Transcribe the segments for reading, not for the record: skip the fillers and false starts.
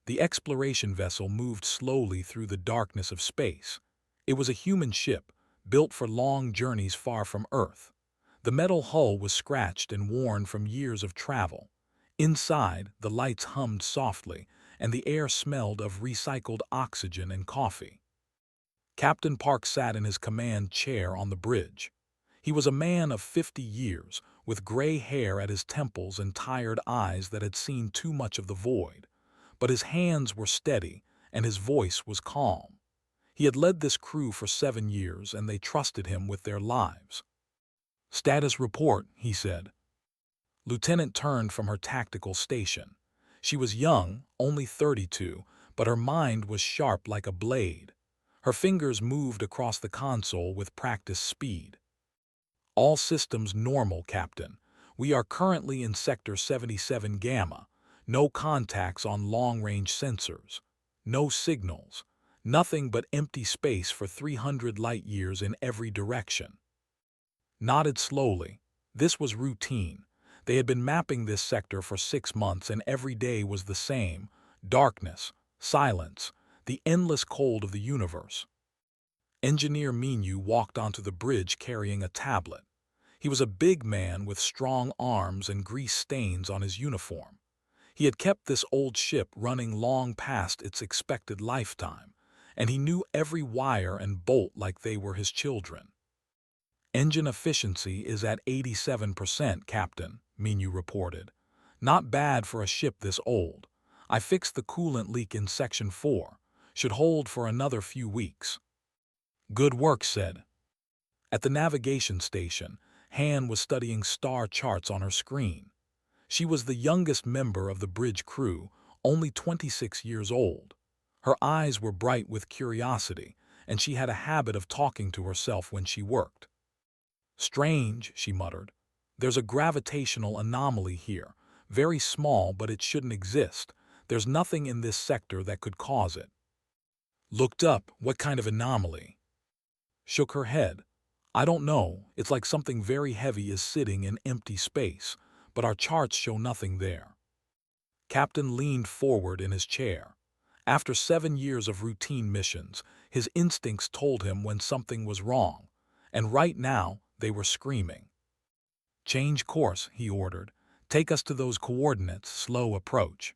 The exploration vessel moved slowly through the darkness of space. It was a human ship, built for long journeys far from Earth. The metal hull was scratched and worn from years of travel. Inside, the lights hummed softly, and the air smelled of recycled oxygen and coffee. Captain Park sat in his command chair on the bridge. He was a man of 50 years, with gray hair at his temples and tired eyes that had seen too much of the void. But his hands were steady, and his voice was calm. He had led this crew for 7 years, and they trusted him with their lives. "Status report," he said. Lieutenant turned from her tactical station. She was young, only 32, but her mind was sharp like a blade. Her fingers moved across the console with practiced speed. "All systems normal, Captain. We are currently in Sector 77 Gamma. No contacts on long-range sensors. No signals. Nothing but empty space for 300 light-years in every direction." Nodded slowly. This was routine. They had been mapping this sector for 6 months, and every day was the same: darkness, silence, the endless cold of the universe. Engineer Minyu walked onto the bridge carrying a tablet. He was a big man with strong arms and grease stains on his uniform. He had kept this old ship running long past its expected lifetime, and he knew every wire and bolt like they were his children. "Engine efficiency is at 87%, Captain," Minyu reported. "Not bad for a ship this old. I fixed the coolant leak in Section 4. Should hold for another few weeks." "Good work," said. At the navigation station, Han was studying star charts on her screen. She was the youngest member of the bridge crew, only 26 years old. Her eyes were bright with curiosity, and she had a habit of talking to herself when she worked. "Strange," she muttered. "There's a gravitational anomaly here. Very small, but it shouldn't exist. There's nothing in this sector that could cause it." Looked up. "What kind of anomaly?" Shook her head. "I don't know. It's like something very heavy is sitting in empty space, but our charts show nothing there." Captain leaned forward in his chair. After 7 years of routine missions, his instincts told him when something was wrong, and right now they were screaming. "Change course," he ordered. "Take us to those coordinates, slow approach."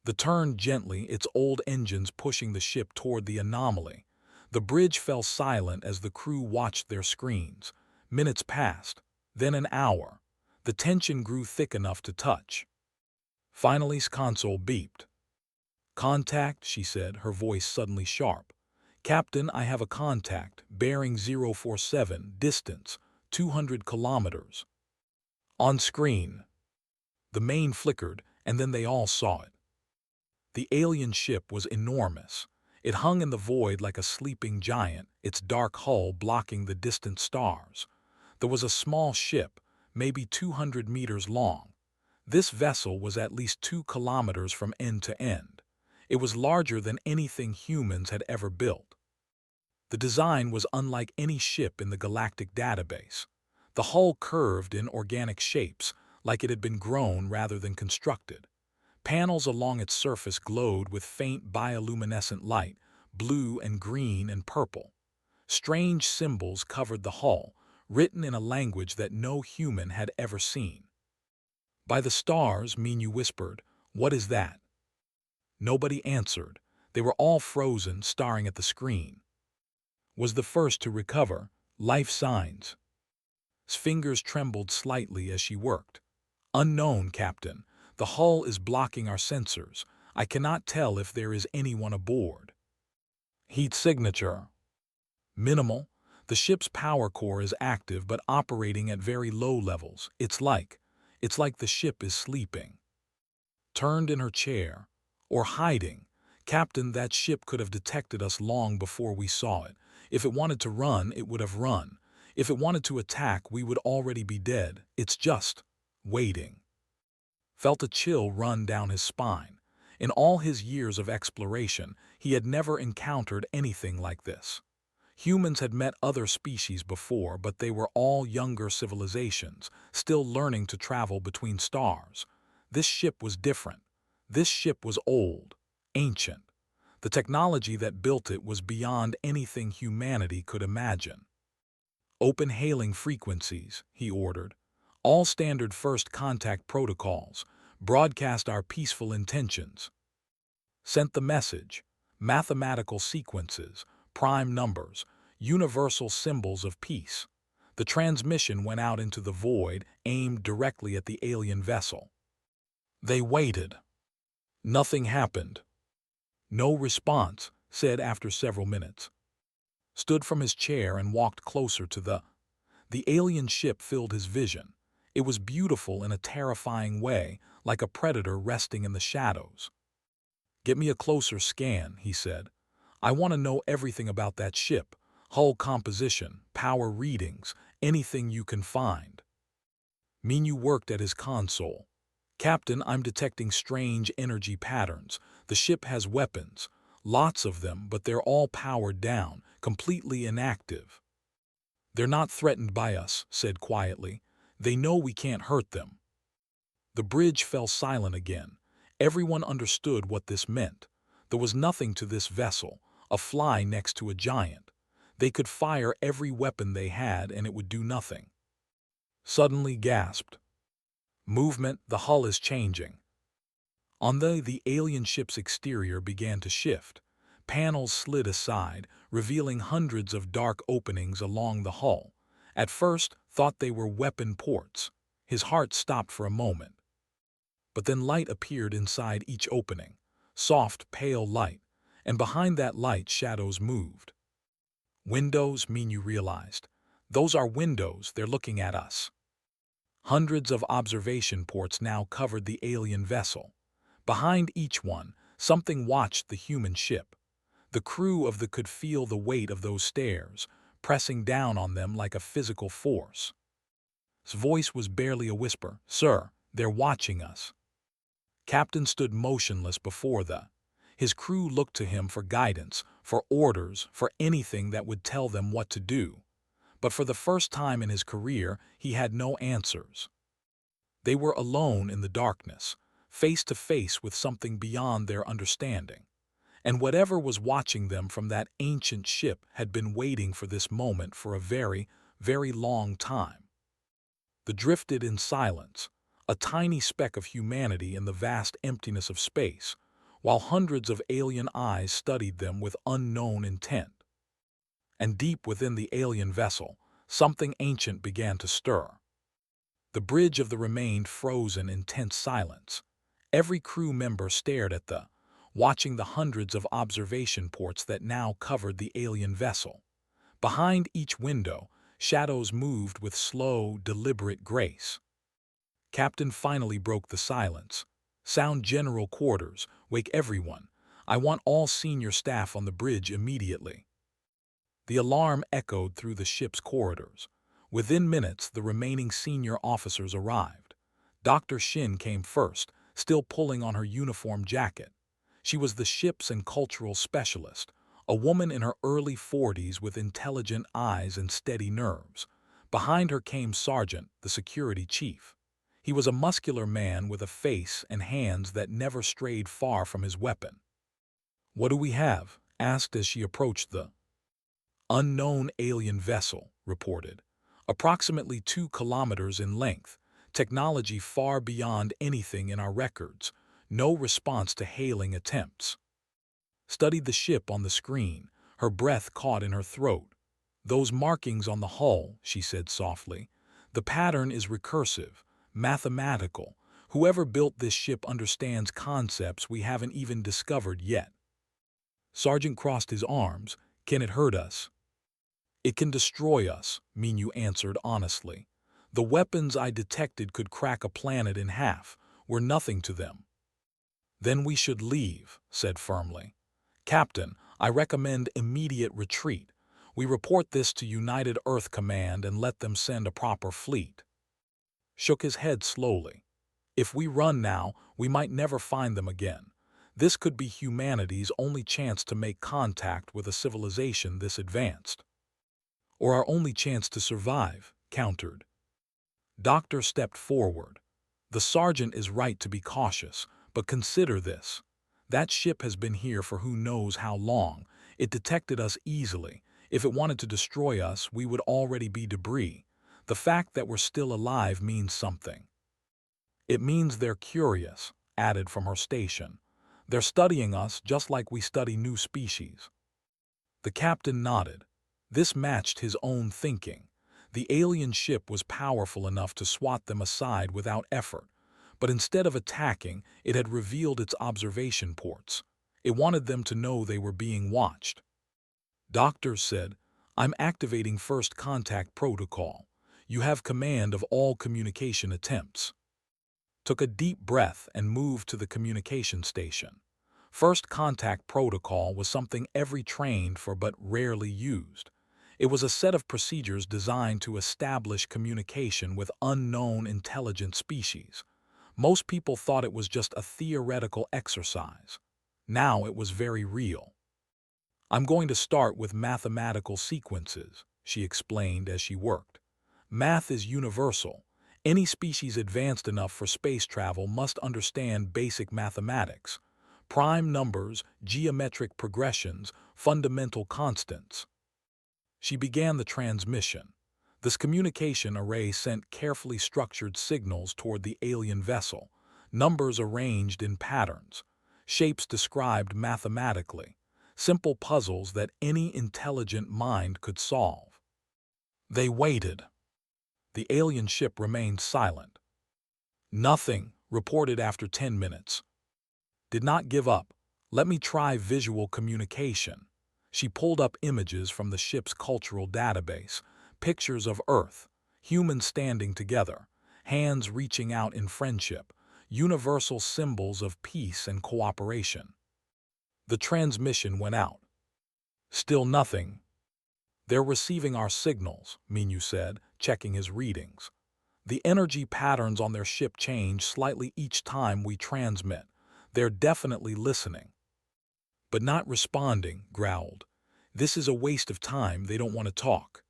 The turned gently, its old engines pushing the ship toward the anomaly. The bridge fell silent as the crew watched their screens. Minutes passed, then an hour. The tension grew thick enough to touch. Finally, console beeped. "Contact," she said, her voice suddenly sharp. "Captain, I have a contact, bearing 047, distance 200 kilometers. On screen." The main flickered, and then they all saw it. The alien ship was enormous. It hung in the void like a sleeping giant, its dark hull blocking the distant stars. There was a small ship, maybe 200 meters long. This vessel was at least 2 kilometers from end to end. It was larger than anything humans had ever built. The design was unlike any ship in the galactic database. The hull curved in organic shapes, like it had been grown rather than constructed. Panels along its surface glowed with faint bioluminescent light, blue and green and purple. Strange symbols covered the hull, written in a language that no human had ever seen. "By the stars," Minyu whispered, "what is that?" Nobody answered. They were all frozen, staring at the screen. Was the first to recover. "Life signs." His fingers trembled slightly as she worked. "Unknown, Captain. The hull is blocking our sensors. I cannot tell if there is anyone aboard." "Heat signature." "Minimal. The ship's power core is active but operating at very low levels. It's like the ship is sleeping." Turned in her chair. "Or hiding. Captain, that ship could have detected us long before we saw it. If it wanted to run, it would have run. If it wanted to attack, we would already be dead. It's just waiting." Felt a chill run down his spine. In all his years of exploration, he had never encountered anything like this. Humans had met other species before, but they were all younger civilizations, still learning to travel between stars. This ship was different. This ship was old, ancient. The technology that built it was beyond anything humanity could imagine. "Open hailing frequencies," he ordered. "All standard first contact protocols. Broadcast our peaceful intentions." Sent the message. Mathematical sequences, prime numbers, universal symbols of peace. The transmission went out into the void, aimed directly at the alien vessel. They waited. Nothing happened. "No response," said after several minutes. Stood from his chair and walked closer to the alien ship filled his vision. It was beautiful in a terrifying way, like a predator resting in the shadows. "Get me a closer scan," he said. "I want to know everything about that ship, hull composition, power readings, anything you can find." Minu worked at his console. "Captain, I'm detecting strange energy patterns. The ship has weapons. Lots of them, but they're all powered down, completely inactive." "They're not threatened by us," said quietly. "They know we can't hurt them." The bridge fell silent again. Everyone understood what this meant. There was nothing to this vessel, a fly next to a giant. They could fire every weapon they had and it would do nothing. Suddenly gasped. "Movement, the hull is changing." On the alien ship's exterior began to shift. Panels slid aside, revealing hundreds of dark openings along the hull. At first, thought they were weapon ports. His heart stopped for a moment. But then light appeared inside each opening. Soft, pale light. And behind that light, shadows moved. "Windows," Minu realized. "Those are windows, they're looking at us." Hundreds of observation ports now covered the alien vessel. Behind each one, something watched the human ship. The crew of the could feel the weight of those stares, pressing down on them like a physical force. His voice was barely a whisper. "Sir, they're watching us." Captain stood motionless before his crew looked to him for guidance, for orders, for anything that would tell them what to do. But for the first time in his career, he had no answers. They were alone in the darkness, face to face with something beyond their understanding. And whatever was watching them from that ancient ship had been waiting for this moment for a very, very long time. They drifted in silence, a tiny speck of humanity in the vast emptiness of space, while hundreds of alien eyes studied them with unknown intent. And deep within the alien vessel, something ancient began to stir. The bridge of the remained frozen in tense silence. Every crew member stared at watching the hundreds of observation ports that now covered the alien vessel. Behind each window, shadows moved with slow, deliberate grace. Captain finally broke the silence. "Sound general quarters. Wake everyone. I want all senior staff on the bridge immediately." The alarm echoed through the ship's corridors. Within minutes, the remaining senior officers arrived. Dr. Shin came first, still pulling on her uniform jacket. She was the ship's and cultural specialist, a woman in her early 40s with intelligent eyes and steady nerves. Behind her came Sergeant, the security chief. He was a muscular man with a face and hands that never strayed far from his weapon. "What do we have?" asked as she approached the unknown alien vessel, reported. "Approximately 2 kilometers in length, technology far beyond anything in our records. No response to hailing attempts." Studied the ship on the screen, her breath caught in her throat. "Those markings on the hull," she said softly. "The pattern is recursive, mathematical. Whoever built this ship understands concepts we haven't even discovered yet." Sergeant crossed his arms. "Can it hurt us?" "It can destroy us," Minu answered honestly. "The weapons I detected could crack a planet in half. We're nothing to them." "Then we should leave," said firmly. "Captain, I recommend immediate retreat. We report this to United Earth Command and let them send a proper fleet." Shook his head slowly. "If we run now, we might never find them again. This could be humanity's only chance to make contact with a civilization this advanced." "Or our only chance to survive," countered. Doctor stepped forward. "The sergeant is right to be cautious, but consider this. That ship has been here for who knows how long. It detected us easily. If it wanted to destroy us, we would already be debris. The fact that we're still alive means something. It means they're curious, added from her station. They're studying us just like we study new species. The captain nodded. This matched his own thinking. The alien ship was powerful enough to swat them aside without effort, but instead of attacking, it had revealed its observation ports. It wanted them to know they were being watched. Doctor said, "I'm activating first contact protocol. You have command of all communication attempts." Took a deep breath and moved to the communication station. First contact protocol was something every trained for but rarely used. It was a set of procedures designed to establish communication with unknown intelligent species. Most people thought it was just a theoretical exercise. Now it was very real. "I'm going to start with mathematical sequences," she explained as she worked. "Math is universal. Any species advanced enough for space travel must understand basic mathematics. Prime numbers, geometric progressions, fundamental constants." She began the transmission. This communication array sent carefully structured signals toward the alien vessel, numbers arranged in patterns, shapes described mathematically, simple puzzles that any intelligent mind could solve. They waited. The alien ship remained silent. "Nothing," reported after 10 minutes. "Did not give up. Let me try visual communication." She pulled up images from the ship's cultural database, pictures of Earth, humans standing together, hands reaching out in friendship, universal symbols of peace and cooperation. The transmission went out. "Still nothing." "They're receiving our signals," Minyu said, checking his readings. "The energy patterns on their ship change slightly each time we transmit. They're definitely listening." "But not responding," growled. "This is a waste of time. They don't want to talk."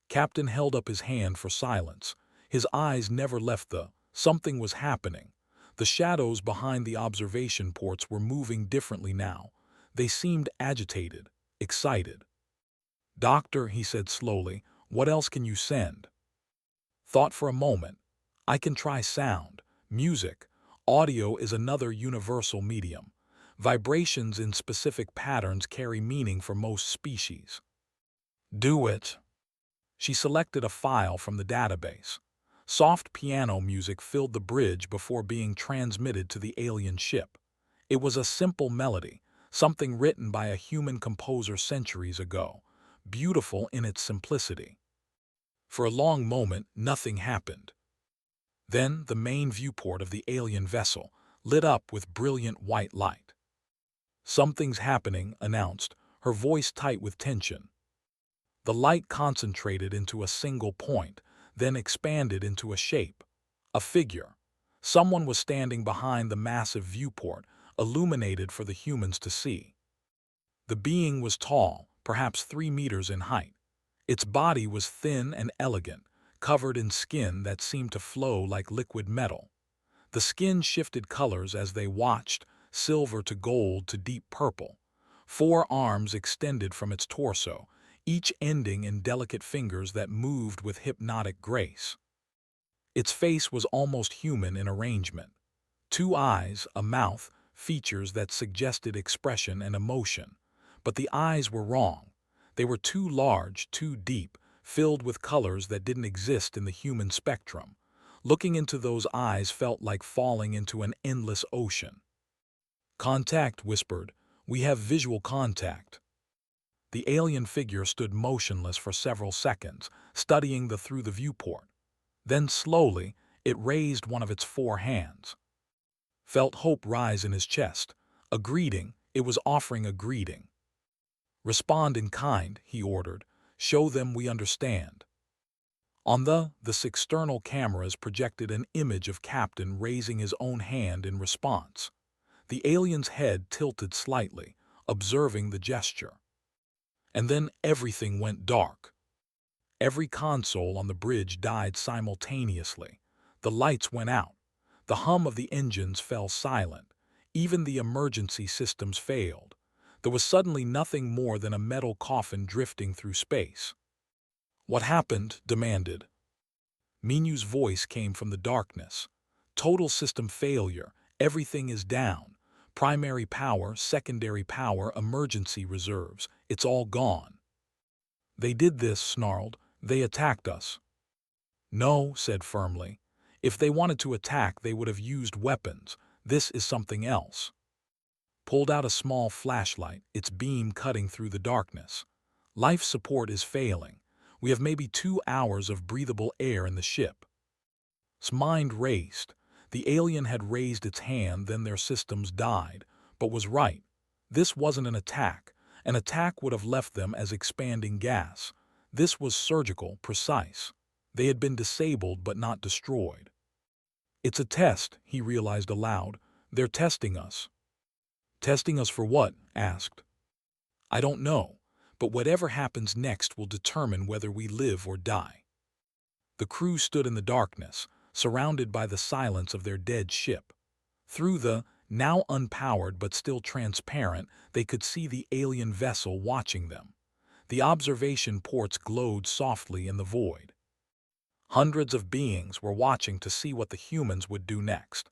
Captain held up his hand for silence. His eyes never left the something was happening. The shadows behind the observation ports were moving differently now. They seemed agitated, excited. "Doctor," he said slowly, "what else can you send?" Thought for a moment. "I can try sound, music. Audio is another universal medium. Vibrations in specific patterns carry meaning for most species." "Do it." She selected a file from the database. Soft piano music filled the bridge before being transmitted to the alien ship. It was a simple melody, something written by a human composer centuries ago, beautiful in its simplicity. For a long moment, nothing happened. Then the main viewport of the alien vessel lit up with brilliant white light. "Something's happening," announced, her voice tight with tension. The light concentrated into a single point, then expanded into a shape. A figure. Someone was standing behind the massive viewport, illuminated for the humans to see. The being was tall, perhaps 3 meters in height. Its body was thin and elegant, covered in skin that seemed to flow like liquid metal. The skin shifted colors as they watched, silver to gold to deep purple. 4 arms extended from its torso, each ending in delicate fingers that moved with hypnotic grace. Its face was almost human in arrangement. 2 eyes, a mouth, features that suggested expression and emotion. But the eyes were wrong. They were too large, too deep, filled with colors that didn't exist in the human spectrum. Looking into those eyes felt like falling into an endless ocean. "Contact," whispered. "We have visual contact." The alien figure stood motionless for several seconds, studying through the viewport. Then slowly, it raised one of its 4 hands. Felt hope rise in his chest. A greeting, it was offering a greeting. "Respond in kind," he ordered. "Show them we understand." On the external cameras projected an image of Captain raising his own hand in response. The alien's head tilted slightly, observing the gesture. And then everything went dark. Every console on the bridge died simultaneously. The lights went out. The hum of the engines fell silent. Even the emergency systems failed. There was suddenly nothing more than a metal coffin drifting through space. "What happened?" demanded. Minyu's voice came from the darkness. "Total system failure. Everything is down. Primary power, secondary power, emergency reserves. It's all gone." "They did this," snarled. "They attacked us." "No," said firmly. "If they wanted to attack, they would have used weapons. This is something else." Pulled out a small flashlight, its beam cutting through the darkness. "Life support is failing. We have maybe 2 hours of breathable air in the ship." His mind raced. The alien had raised its hand, then their systems died, but was right. This wasn't an attack. An attack would have left them as expanding gas. This was surgical, precise. They had been disabled but not destroyed. "It's a test," he realized aloud. "They're testing us." "Testing us for what?" asked. "I don't know, but whatever happens next will determine whether we live or die." The crew stood in the darkness, surrounded by the silence of their dead ship. Through the, now unpowered but still transparent, they could see the alien vessel watching them. The observation ports glowed softly in the void. Hundreds of beings were watching to see what the humans would do next.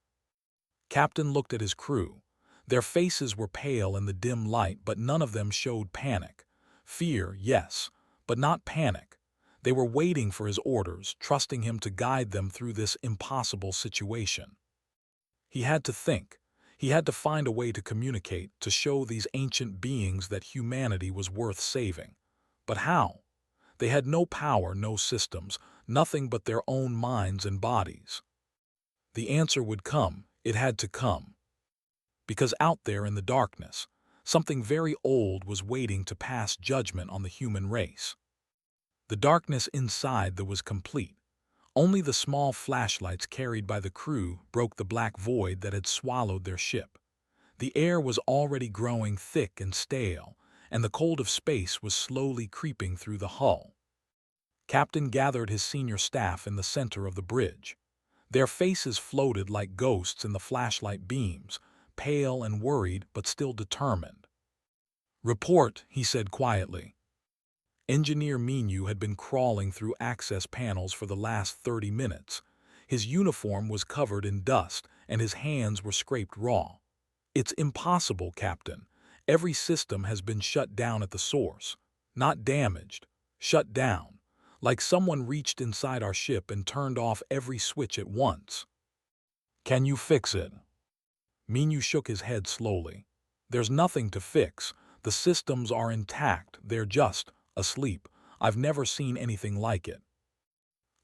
Captain looked at his crew. Their faces were pale in the dim light, but none of them showed panic. Fear, yes, but not panic. They were waiting for his orders, trusting him to guide them through this impossible situation. He had to think. He had to find a way to communicate, to show these ancient beings that humanity was worth saving. But how? They had no power, no systems, nothing but their own minds and bodies. The answer would come. It had to come. Because out there in the darkness, something very old was waiting to pass judgment on the human race. The darkness inside was complete. Only the small flashlights carried by the crew broke the black void that had swallowed their ship. The air was already growing thick and stale, and the cold of space was slowly creeping through the hull. Captain gathered his senior staff in the center of the bridge. Their faces floated like ghosts in the flashlight beams, pale and worried but still determined. "Report," he said quietly. Engineer Minyu had been crawling through access panels for the last 30 minutes. His uniform was covered in dust, and his hands were scraped raw. "It's impossible, Captain. Every system has been shut down at the source. Not damaged. Shut down. Like someone reached inside our ship and turned off every switch at once." "Can you fix it?" Minyu shook his head slowly. "There's nothing to fix. The systems are intact. They're just asleep. I've never seen anything like it."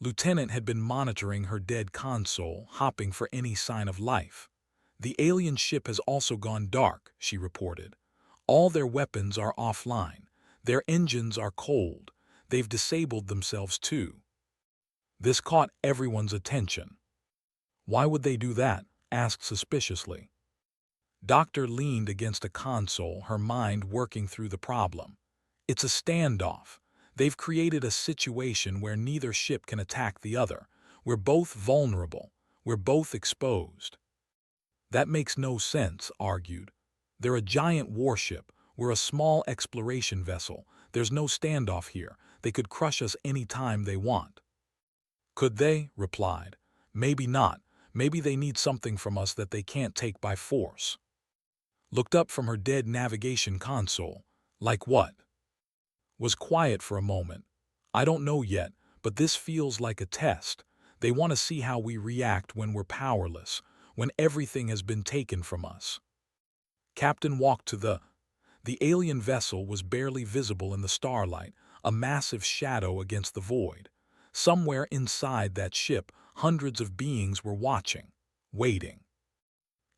Lieutenant had been monitoring her dead console, hopping for any sign of life. "The alien ship has also gone dark," she reported. "All their weapons are offline. Their engines are cold. They've disabled themselves too." This caught everyone's attention. "Why would they do that?" asked suspiciously. Doctor leaned against a console, her mind working through the problem. "It's a standoff. They've created a situation where neither ship can attack the other. We're both vulnerable. We're both exposed." "That makes no sense," argued. "They're a giant warship. We're a small exploration vessel. There's no standoff here. They could crush us any time they want." "Could they?" replied. "Maybe not. Maybe they need something from us that they can't take by force." Looked up from her dead navigation console. "Like what?" Was quiet for a moment. "I don't know yet, but this feels like a test. They want to see how we react when we're powerless, when everything has been taken from us." Captain walked to the alien vessel was barely visible in the starlight, a massive shadow against the void. Somewhere inside that ship, hundreds of beings were watching, waiting.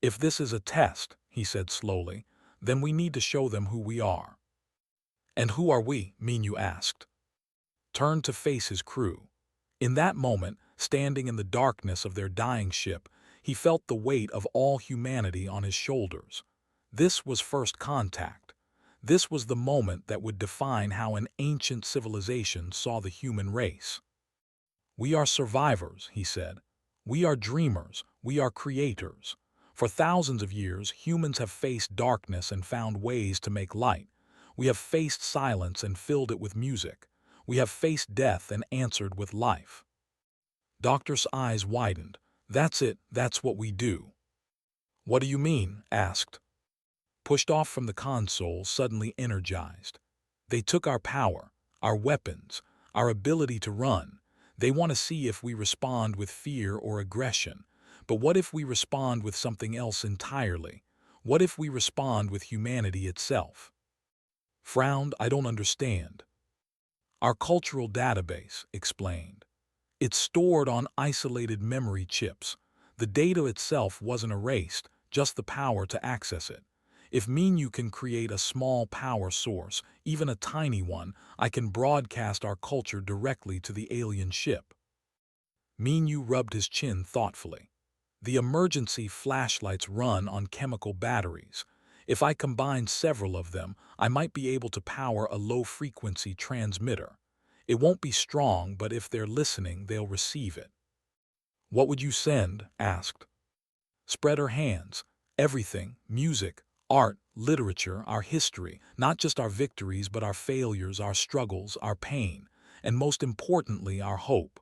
"If this is a test," he said slowly, "then we need to show them who we are." "And who are we?" Minyu asked. Turned to face his crew. In that moment, standing in the darkness of their dying ship, he felt the weight of all humanity on his shoulders. This was first contact. This was the moment that would define how an ancient civilization saw the human race. "We are survivors," he said. "We are dreamers. We are creators. For thousands of years, humans have faced darkness and found ways to make light. We have faced silence and filled it with music. We have faced death and answered with life. Doctor's eyes widened. That's it, that's what we do. What do you mean? Asked. Pushed off from the console, suddenly energized. They took our power, our weapons, our ability to run. They want to see if we respond with fear or aggression. But what if we respond with something else entirely? What if we respond with humanity itself? Frowned, I don't understand. Our cultural database, explained. It's stored on isolated memory chips. The data itself wasn't erased, just the power to access it. If you can create a small power source, even a tiny one, I can broadcast our culture directly to the alien ship. You rubbed his chin thoughtfully. The emergency flashlights run on chemical batteries. If I combine several of them, I might be able to power a low-frequency transmitter. It won't be strong, but if they're listening, they'll receive it. What would you send? Asked. Spread her hands. Everything, music, art, literature, our history, not just our victories, but our failures, our struggles, our pain, and most importantly, our hope.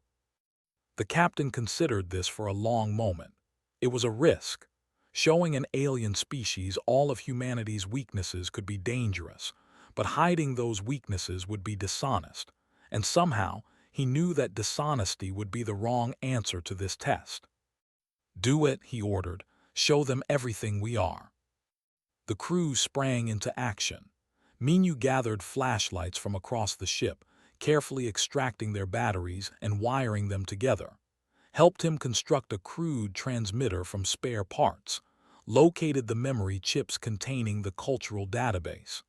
The captain considered this for a long moment. It was a risk. Showing an alien species all of humanity's weaknesses could be dangerous, but hiding those weaknesses would be dishonest. And somehow, he knew that dishonesty would be the wrong answer to this test. Do it, he ordered. Show them everything we are. The crew sprang into action. Minu gathered flashlights from across the ship, carefully extracting their batteries and wiring them together. Helped him construct a crude transmitter from spare parts. Located the memory chips containing the cultural database.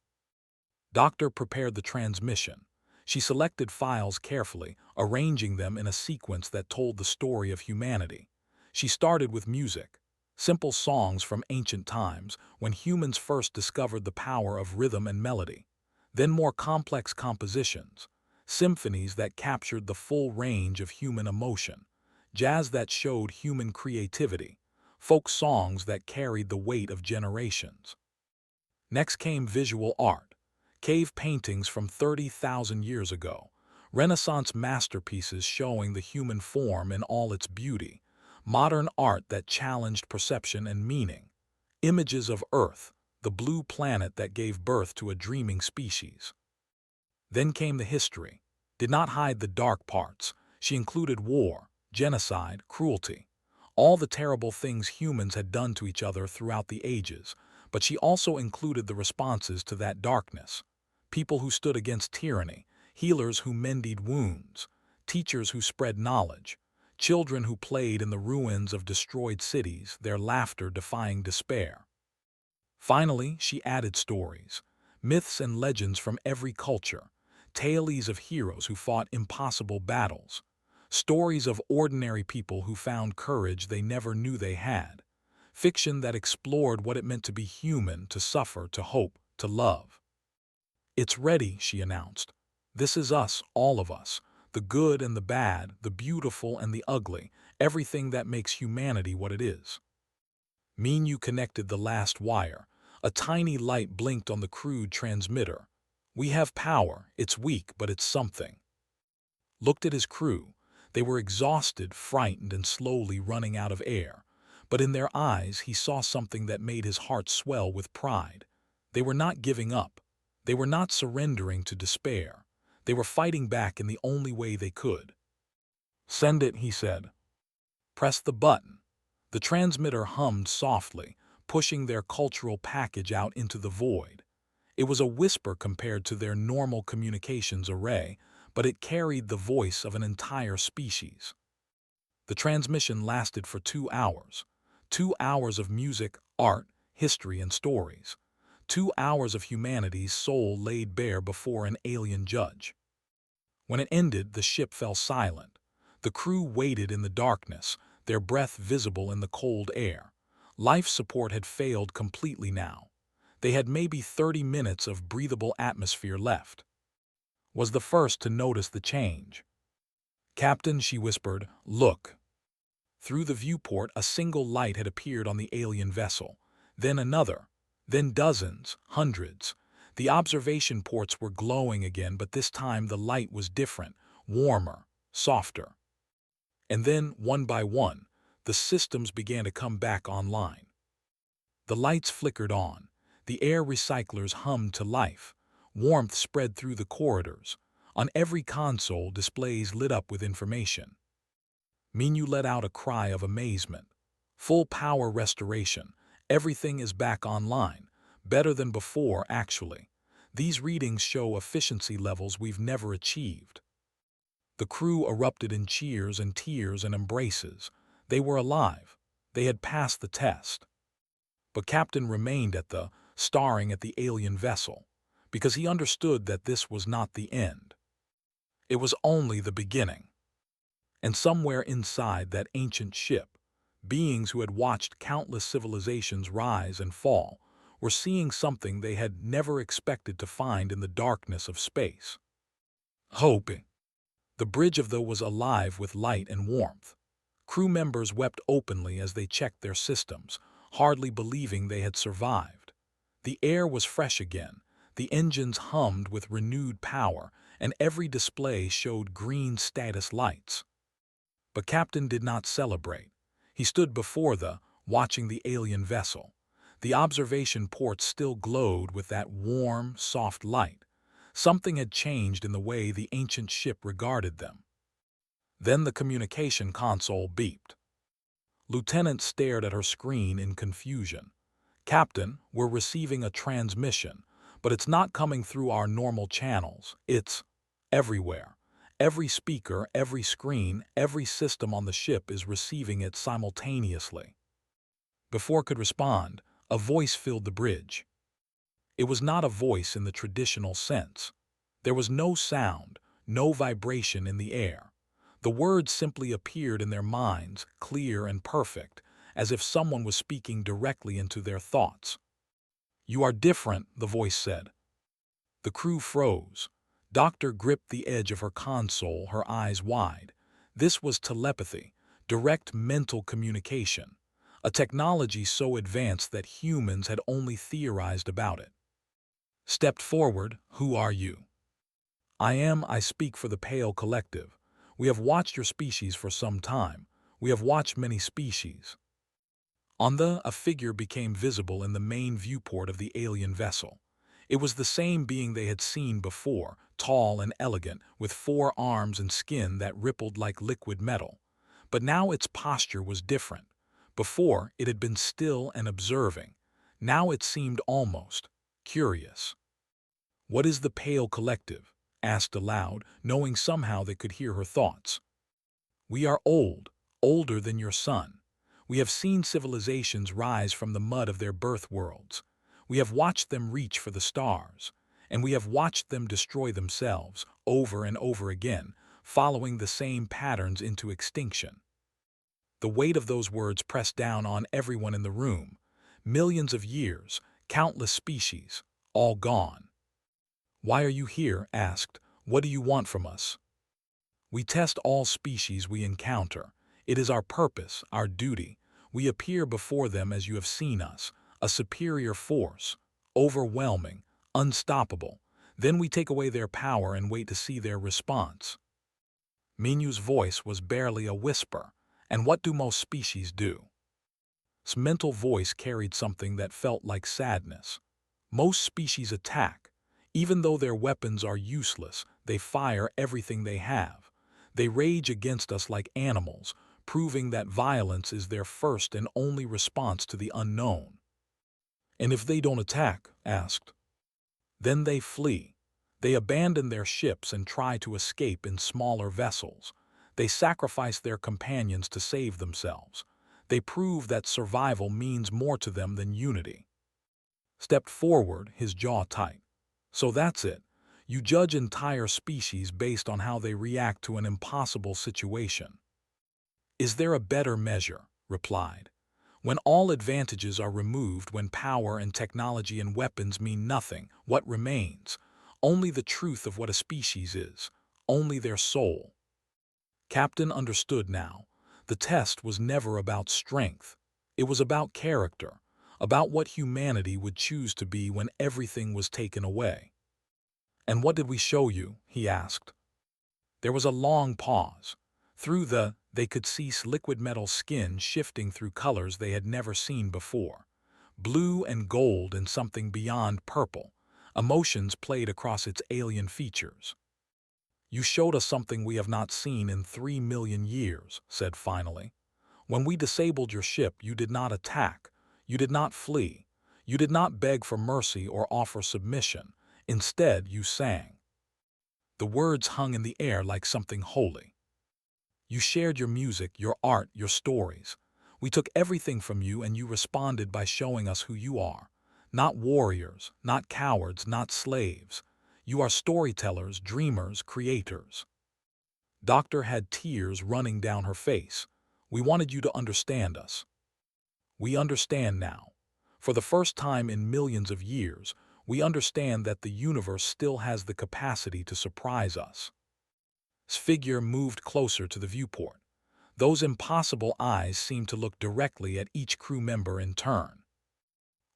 Doctor prepared the transmission. She selected files carefully, arranging them in a sequence that told the story of humanity. She started with music. Simple songs from ancient times, when humans first discovered the power of rhythm and melody. Then more complex compositions, symphonies that captured the full range of human emotion, jazz that showed human creativity, folk songs that carried the weight of generations. Next came visual art, cave paintings from 30,000 years ago, Renaissance masterpieces showing the human form in all its beauty, modern art that challenged perception and meaning, images of Earth, the blue planet that gave birth to a dreaming species. Then came the history. Did not hide the dark parts. She included war, genocide, cruelty, all the terrible things humans had done to each other throughout the ages, but she also included the responses to that darkness. People who stood against tyranny, healers who mended wounds, teachers who spread knowledge, children who played in the ruins of destroyed cities, their laughter defying despair. Finally, she added stories, myths and legends from every culture, tales of heroes who fought impossible battles, stories of ordinary people who found courage they never knew they had, fiction that explored what it meant to be human, to suffer, to hope, to love. It's ready, she announced. This is us, all of us. The good and the bad, the beautiful and the ugly, everything that makes humanity what it is. Minu connected the last wire. A tiny light blinked on the crude transmitter. We have power, it's weak, but it's something. Looked at his crew. They were exhausted, frightened, and slowly running out of air. But in their eyes he saw something that made his heart swell with pride. They were not giving up. They were not surrendering to despair. They were fighting back in the only way they could. Send it, he said. Press the button. The transmitter hummed softly, pushing their cultural package out into the void. It was a whisper compared to their normal communications array, but it carried the voice of an entire species. The transmission lasted for 2 hours. 2 hours of music, art, history, and stories. 2 hours of humanity's soul laid bare before an alien judge. When it ended, the ship fell silent. The crew waited in the darkness, their breath visible in the cold air. Life support had failed completely now. They had maybe 30 minutes of breathable atmosphere left. Was the first to notice the change. Captain, she whispered, look. Through the viewport, a single light had appeared on the alien vessel, then another, then dozens, hundreds. The observation ports were glowing again, but this time the light was different, warmer, softer. And then, one by one, the systems began to come back online. The lights flickered on, the air recyclers hummed to life, warmth spread through the corridors. On every console, displays lit up with information. Minu let out a cry of amazement. Full power restoration. Everything is back online. Better than before, actually. These readings show efficiency levels we've never achieved. The crew erupted in cheers and tears and embraces. They were alive. They had passed the test. But Captain remained staring at the alien vessel, because he understood that this was not the end. It was only the beginning. And somewhere inside that ancient ship, beings who had watched countless civilizations rise and fall were seeing something they had never expected to find in the darkness of space. Hope. The bridge was alive with light and warmth. Crew members wept openly as they checked their systems, hardly believing they had survived. The air was fresh again, the engines hummed with renewed power, and every display showed green status lights. But Captain did not celebrate. He stood before watching the alien vessel. The observation ports still glowed with that warm, soft light. Something had changed in the way the ancient ship regarded them. Then the communication console beeped. Lieutenant stared at her screen in confusion. Captain, we're receiving a transmission, but it's not coming through our normal channels. It's everywhere. Every speaker, every screen, every system on the ship is receiving it simultaneously. Before it could respond, a voice filled the bridge. It was not a voice in the traditional sense. There was no sound, no vibration in the air. The words simply appeared in their minds, clear and perfect, as if someone was speaking directly into their thoughts. "You are different," the voice said. The crew froze. Doctor gripped the edge of her console, her eyes wide. This was telepathy, direct mental communication, a technology so advanced that humans had only theorized about it. Stepped forward, "Who are you?" I speak for the Pale Collective. We have watched your species for some time. We have watched many species. A figure became visible in the main viewport of the alien vessel. It was the same being they had seen before, tall and elegant, with 4 arms and skin that rippled like liquid metal. But now its posture was different. Before, it had been still and observing. Now it seemed almost curious. "What is the Pale Collective?" asked aloud, knowing somehow they could hear her thoughts. "We are old, older than your sun. We have seen civilizations rise from the mud of their birth worlds. We have watched them reach for the stars, and we have watched them destroy themselves over and over again, following the same patterns into extinction." The weight of those words pressed down on everyone in the room. Millions of years, countless species, all gone. "Why are you here?" asked. "What do you want from us?" "We test all species we encounter. It is our purpose, our duty. We appear before them as you have seen us, a superior force, overwhelming, unstoppable. Then we take away their power and wait to see their response." Minu's voice was barely a whisper. "And what do most species do?" His mental voice carried something that felt like sadness. "Most species attack. Even though their weapons are useless, they fire everything they have. They rage against us like animals, proving that violence is their first and only response to the unknown." "And if they don't attack?" asked. "Then they flee. They abandon their ships and try to escape in smaller vessels. They sacrifice their companions to save themselves. They prove that survival means more to them than unity." Stepped forward, his jaw tight. "So that's it. You judge entire species based on how they react to an impossible situation." "Is there a better measure?" replied. "When all advantages are removed, when power and technology and weapons mean nothing, what remains? Only the truth of what a species is, only their soul." Captain understood now. The The test was never about strength. It was about character, about what humanity would choose to be when everything was taken away. "And what did we show you?" he asked. There was a long pause. They could see liquid metal skin shifting through colors they had never seen before. Blue and gold and something beyond purple. Emotions played across its alien features. "You showed us something we have not seen in 3 million years," said finally. "When we disabled your ship, you did not attack. You did not flee. You did not beg for mercy or offer submission. Instead, you sang." The words hung in the air like something holy. "You shared your music, your art, your stories. We took everything from you and you responded by showing us who you are. Not warriors, not cowards, not slaves. You are storytellers, dreamers, creators." Doctor had tears running down her face. "We wanted you to understand us. We understand now. For the first time in millions of years, we understand that the universe still has the capacity to surprise us." His figure moved closer to the viewport. Those impossible eyes seemed to look directly at each crew member in turn.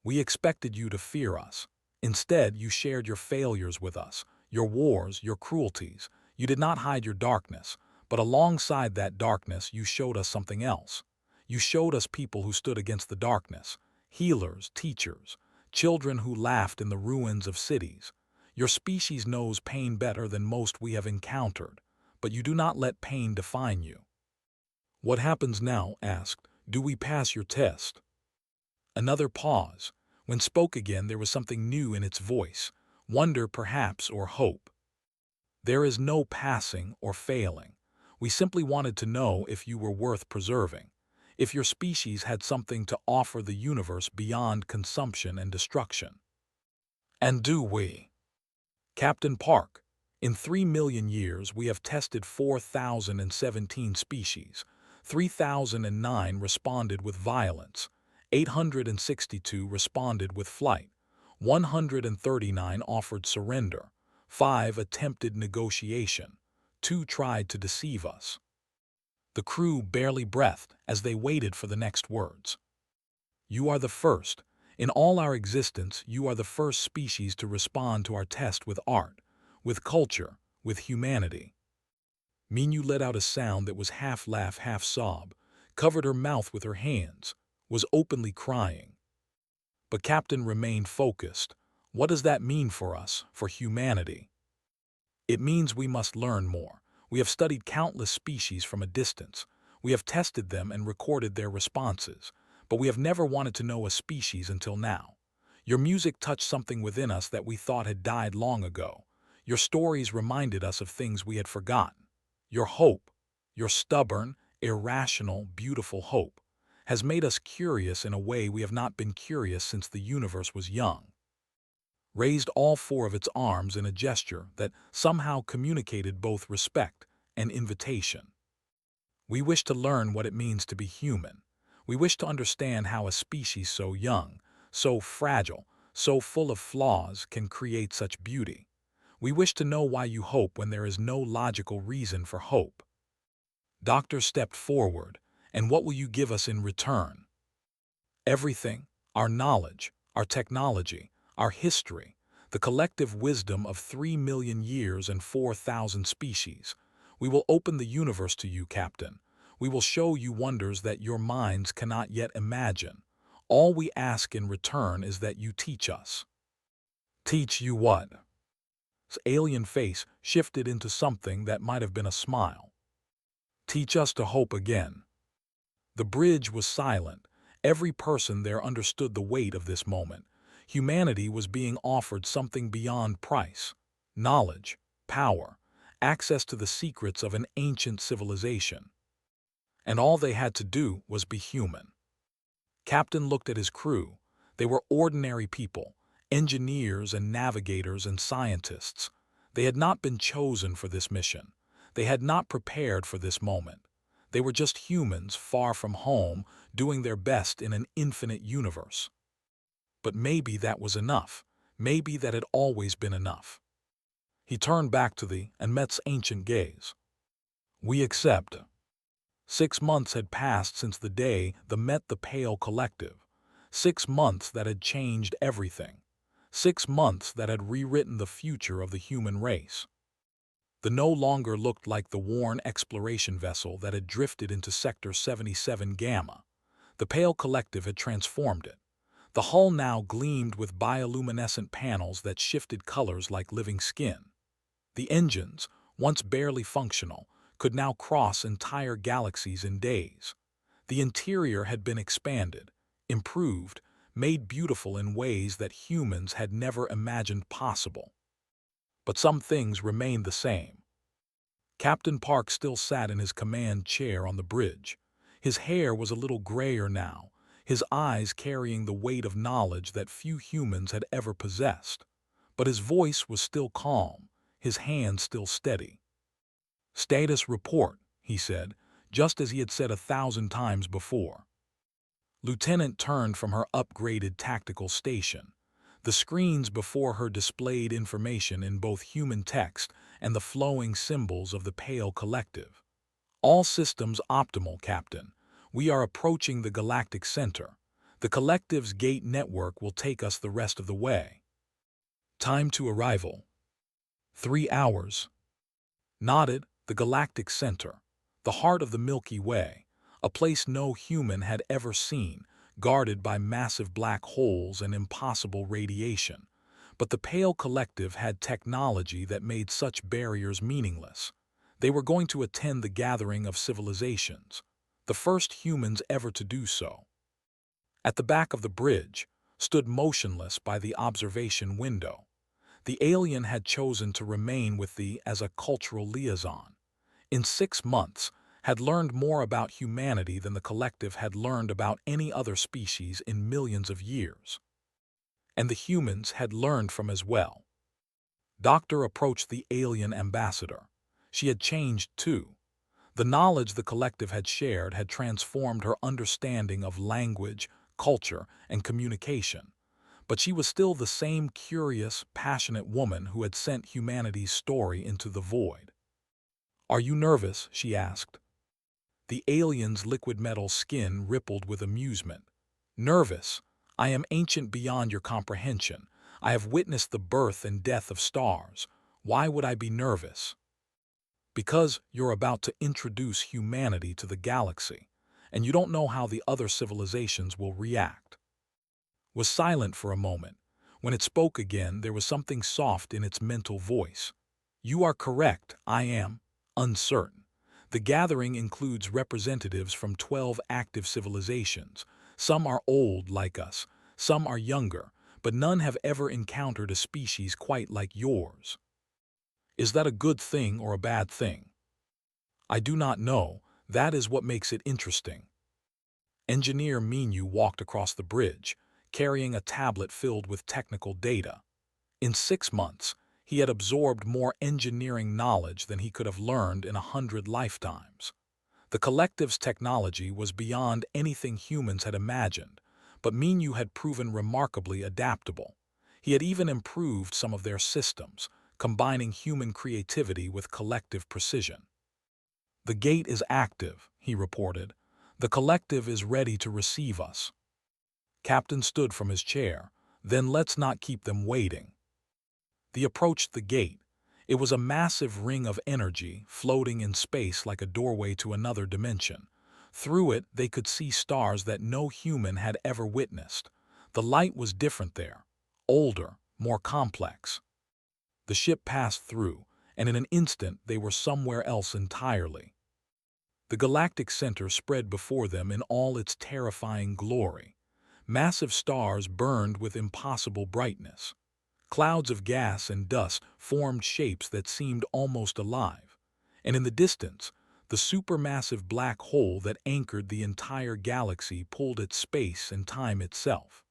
"We expected you to fear us. Instead, you shared your failures with us, your wars, your cruelties. You did not hide your darkness, but alongside that darkness, you showed us something else. You showed us people who stood against the darkness, healers, teachers, children who laughed in the ruins of cities. Your species knows pain better than most we have encountered, but you do not let pain define you." "What happens now?" asked. "Do we pass your test?" Another pause. When spoke again, there was something new in its voice, wonder perhaps, or hope. "There is no passing or failing. We simply wanted to know if you were worth preserving, if your species had something to offer the universe beyond consumption and destruction." "And do we?" "Captain Park, in 3 million years we have tested 4,017 species. 3,009 responded with violence. 862 responded with flight. 139 offered surrender. 5 attempted negotiation. 2 tried to deceive us." The crew barely breathed as they waited for the next words. "You are the first. In all our existence, you are the first species to respond to our test with art, with culture, with humanity." Minu let out a sound that was half laugh, half sob, covered her mouth with her hands, was openly crying. But Captain remained focused. "What does that mean for us, for humanity?" "It means we must learn more. We have studied countless species from a distance. We have tested them and recorded their responses, but we have never wanted to know a species until now. Your music touched something within us that we thought had died long ago. Your stories reminded us of things we had forgotten. Your hope, your stubborn, irrational, beautiful hope, has made us curious in a way we have not been curious since the universe was young." Raised all 4 of its arms in a gesture that somehow communicated both respect and invitation. "We wish to learn what it means to be human. We wish to understand how a species so young, so fragile, so full of flaws can create such beauty. We wish to know why you hope when there is no logical reason for hope." Doctor stepped forward. "And what will you give us in return?" "Everything. Our knowledge, our technology, our history, the collective wisdom of 3 million years and 4,000 species. We will open the universe to you, Captain. We will show you wonders that your minds cannot yet imagine. All we ask in return is that you teach us." "Teach you what?" His alien face shifted into something that might have been a smile. "Teach us to hope again." The bridge was silent. Every person there understood the weight of this moment. Humanity was being offered something beyond price: knowledge, power, access to the secrets of an ancient civilization. And all they had to do was be human. Captain looked at his crew. They were ordinary people, engineers and navigators and scientists. They had not been chosen for this mission. They had not prepared for this moment. They were just humans far from home, doing their best in an infinite universe. But maybe that was enough. Maybe that had always been enough. He turned back to and Met's ancient gaze. "We accept." 6 months had passed since the day the met the Pale Collective. 6 months that had changed everything. 6 months that had rewritten the future of the human race. The no longer looked like the worn exploration vessel that had drifted into Sector 77 Gamma. The Pale Collective had transformed it. The hull now gleamed with bioluminescent panels that shifted colors like living skin. The engines, once barely functional, could now cross entire galaxies in days. The interior had been expanded, improved, made beautiful in ways that humans had never imagined possible. But some things remained the same. Captain Park still sat in his command chair on the bridge. His hair was a little grayer now, his eyes carrying the weight of knowledge that few humans had ever possessed. But his voice was still calm, his hand still steady. "Status report," he said, just as he had said 1,000 times before. Lieutenant turned from her upgraded tactical station. The screens before her displayed information in both human text and the flowing symbols of the Pale Collective. "All systems optimal, Captain. We are approaching the Galactic Center. The Collective's gate network will take us the rest of the way." "Time to arrival." 3 hours. Nodded. The Galactic Center, the heart of the Milky Way, a place no human had ever seen, guarded by massive black holes and impossible radiation. But the Pale Collective had technology that made such barriers meaningless. They were going to attend the gathering of civilizations, the first humans ever to do so. At the back of the bridge, stood motionless by the observation window. The alien had chosen to remain with thee as a cultural liaison. In 6 months, had learned more about humanity than the Collective had learned about any other species in millions of years. And the humans had learned from as well. Doctor approached the alien ambassador. She had changed too. The knowledge the Collective had shared had transformed her understanding of language, culture, and communication. But she was still the same curious, passionate woman who had sent humanity's story into the void. "Are you nervous?" she asked. The alien's liquid metal skin rippled with amusement. "Nervous? I am ancient beyond your comprehension. I have witnessed the birth and death of stars. Why would I be nervous?" "Because you're about to introduce humanity to the galaxy, and you don't know how the other civilizations will react." Was silent for a moment. When it spoke again, there was something soft in its mental voice. "You are correct, I am uncertain. The gathering includes representatives from 12 active civilizations. Some are old like us, some are younger, but none have ever encountered a species quite like yours." "Is that a good thing or a bad thing?" "I do not know. That is what makes it interesting." Engineer Minu walked across the bridge, carrying a tablet filled with technical data. In 6 months, he had absorbed more engineering knowledge than he could have learned in 100 lifetimes. The Collective's technology was beyond anything humans had imagined, but Minu had proven remarkably adaptable. He had even improved some of their systems, combining human creativity with collective precision. "The gate is active," he reported. "The Collective is ready to receive us." Captain stood from his chair. "Then let's not keep them waiting." They approached the gate. It was a massive ring of energy floating in space like a doorway to another dimension. Through it, they could see stars that no human had ever witnessed. The light was different there, older, more complex. The ship passed through, and in an instant they were somewhere else entirely. The Galactic Center spread before them in all its terrifying glory. Massive stars burned with impossible brightness. Clouds of gas and dust formed shapes that seemed almost alive. And in the distance, the supermassive black hole that anchored the entire galaxy pulled at space and time itself.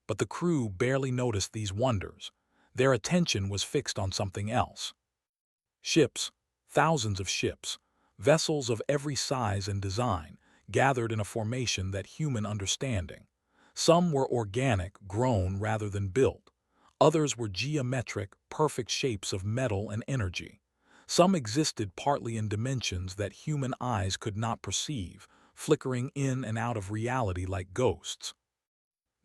But the crew barely noticed these wonders. Their attention was fixed on something else. Ships, thousands of ships, vessels of every size and design, gathered in a formation that human understanding. Some were organic, grown rather than built. Others were geometric, perfect shapes of metal and energy. Some existed partly in dimensions that human eyes could not perceive, flickering in and out of reality like ghosts.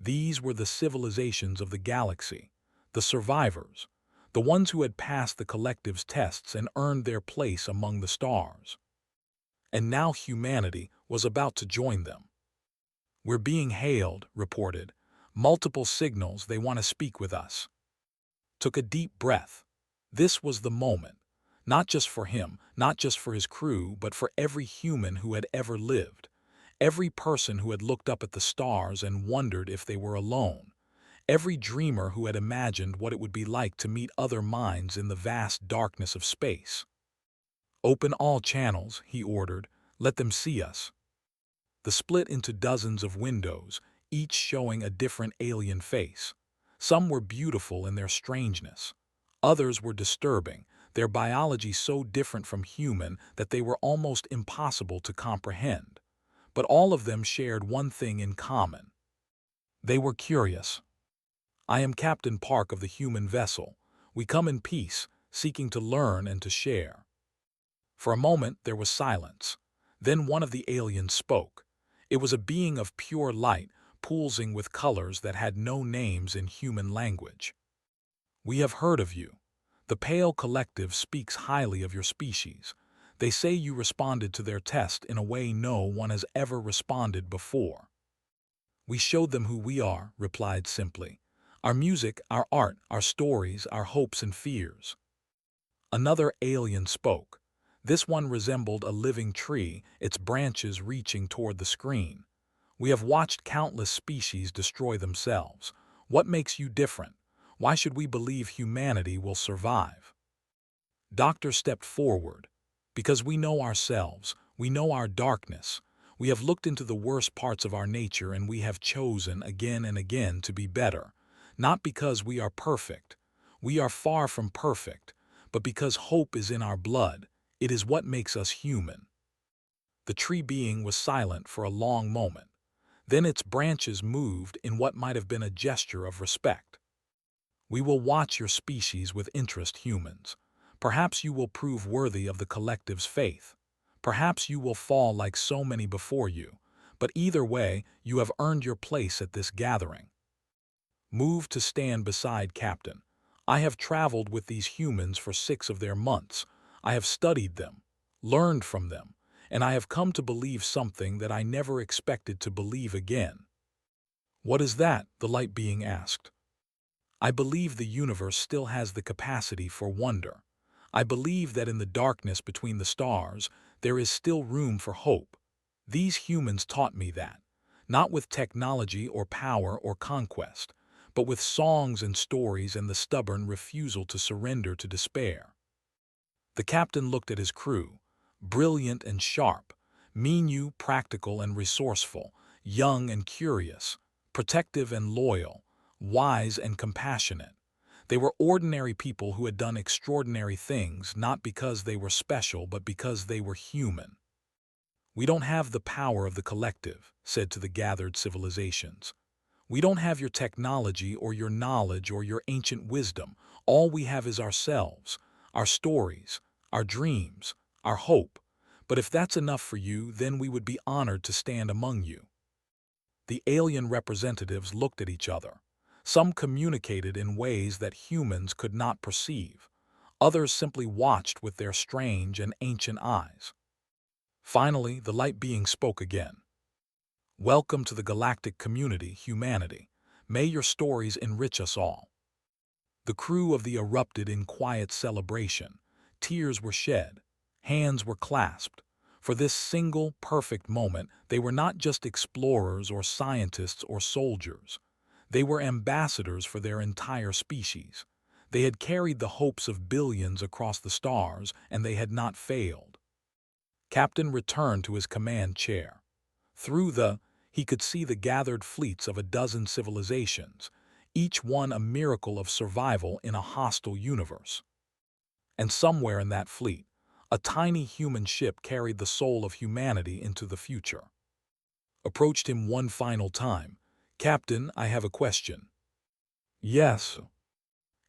These were the civilizations of the galaxy, the survivors, the ones who had passed the collective's tests and earned their place among the stars. And now humanity was about to join them. "We're being hailed," reported. "Multiple signals they want to speak with us." Took a deep breath. This was the moment. Not just for him, not just for his crew, but for every human who had ever lived. Every person who had looked up at the stars and wondered if they were alone. Every dreamer who had imagined what it would be like to meet other minds in the vast darkness of space. "Open all channels," he ordered. "Let them see us." The split into dozens of windows, each showing a different alien face. Some were beautiful in their strangeness. Others were disturbing, their biology so different from human that they were almost impossible to comprehend. But all of them shared one thing in common. They were curious. "I am Captain Park of the human vessel. We come in peace, seeking to learn and to share." For a moment there was silence. Then one of the aliens spoke. It was a being of pure light, pulsing with colors that had no names in human language. "We have heard of you. The Pale Collective speaks highly of your species. They say you responded to their test in a way no one has ever responded before." "We showed them who we are," replied simply. "Our music, our art, our stories, our hopes and fears." Another alien spoke. This one resembled a living tree, its branches reaching toward the screen. "We have watched countless species destroy themselves. What makes you different? Why should we believe humanity will survive?" Doctor stepped forward. "Because we know ourselves, we know our darkness. We have looked into the worst parts of our nature and we have chosen again and again to be better. Not because we are perfect. We are far from perfect. But because hope is in our blood. It is what makes us human." The tree being was silent for a long moment. Then its branches moved in what might have been a gesture of respect. "We will watch your species with interest, humans. Perhaps you will prove worthy of the collective's faith. Perhaps you will fall like so many before you. But either way, you have earned your place at this gathering." Moved to stand beside Captain. "I have traveled with these humans for 6 of their months. I have studied them, learned from them, and I have come to believe something that I never expected to believe again." "What is that?" the light being asked. "I believe the universe still has the capacity for wonder. I believe that in the darkness between the stars, there is still room for hope. These humans taught me that, not with technology or power or conquest, but with songs and stories and the stubborn refusal to surrender to despair." The captain looked at his crew, brilliant and sharp, Minu practical and resourceful, young and curious, protective and loyal, wise and compassionate. They were ordinary people who had done extraordinary things not because they were special but because they were human. "We don't have the power of the collective," said to the gathered civilizations. "We don't have your technology or your knowledge or your ancient wisdom. All we have is ourselves, our stories, our dreams, our hope. But if that's enough for you, then we would be honored to stand among you." The alien representatives looked at each other. Some communicated in ways that humans could not perceive. Others simply watched with their strange and ancient eyes. Finally, the light being spoke again. "Welcome to the galactic community, humanity. May your stories enrich us all." The crew of the erupted in quiet celebration. Tears were shed. Hands were clasped. For this single, perfect moment, they were not just explorers or scientists or soldiers. They were ambassadors for their entire species. They had carried the hopes of billions across the stars, and they had not failed. Captain returned to his command chair. He could see the gathered fleets of a dozen civilizations, each one a miracle of survival in a hostile universe. And somewhere in that fleet, a tiny human ship carried the soul of humanity into the future. Approached him one final time. "Captain, I have a question." "Yes."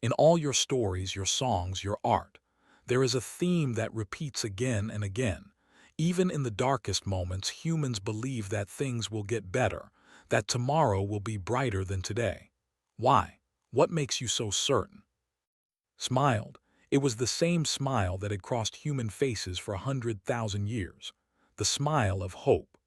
"In all your stories, your songs, your art, There is a theme that repeats again and again. Even in the darkest moments, humans believe that things will get better, that tomorrow will be brighter than today. Why? What makes you so certain? Smiled. It was the same smile that had crossed human faces for 100,000 years. The smile of hope.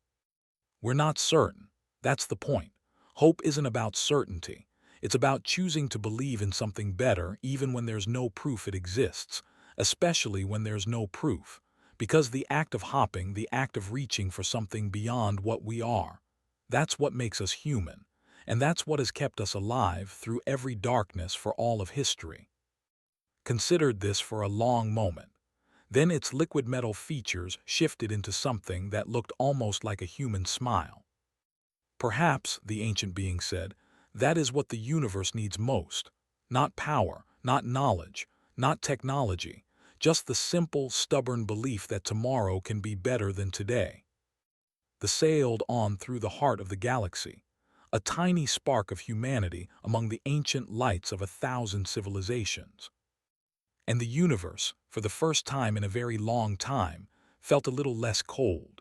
We're not certain. That's the point. Hope isn't about certainty. It's about choosing to believe in something better even when there's no proof it exists, especially when there's no proof. Because the act of hopping, the act of reaching for something beyond what we are, that's what makes us human. And that's what has kept us alive through every darkness for all of history. Considered this for a long moment. Then its liquid metal features shifted into something that looked almost like a human smile. Perhaps, the ancient being said, that is what the universe needs most. Not power, not knowledge, not technology, just the simple, stubborn belief that tomorrow can be better than today. They sailed on through the heart of the galaxy, a tiny spark of humanity among the ancient lights of 1,000 civilizations. And the universe, for the first time in a very long time, felt a little less cold.